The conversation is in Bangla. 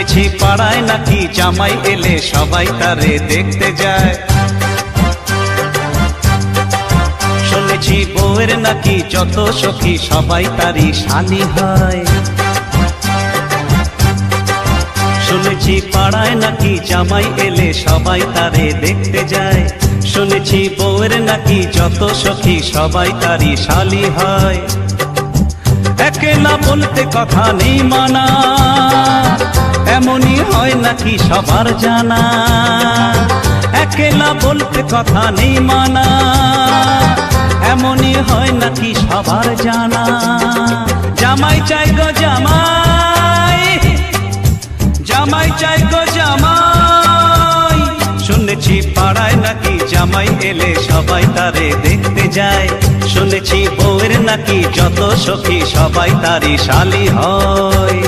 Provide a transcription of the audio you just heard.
শুনেছি পাড়ায় নাকি জামাই এলে সবাই তারে দেখতে যায়। শুনেছি বউয়ের নাকি যত সখী সবাই তারই শালি হয়। শুনেছি পাড়ায় নাকি জামাই এলে সবাই তারে দেখতে যায়। শুনেছি বউয়ের নাকি যত সখী সবাই তারই শালি হয়। একলা বলতে কথা নেই মানা, এমনই হয় নাকি সবার জানা। একলা বলতে কথা নেই মানা, এমনই হয় নাকি সবার জানা। জামাই চাই গো জামাই, জামাই চাই গো জামাই। শুনেছি পাড়ায় নাকি জামাই এলে সবাই তারে দেখতে যায়। শুনেছি বউয়ের নাকি যত সখী সবাই তারই শালি হয়।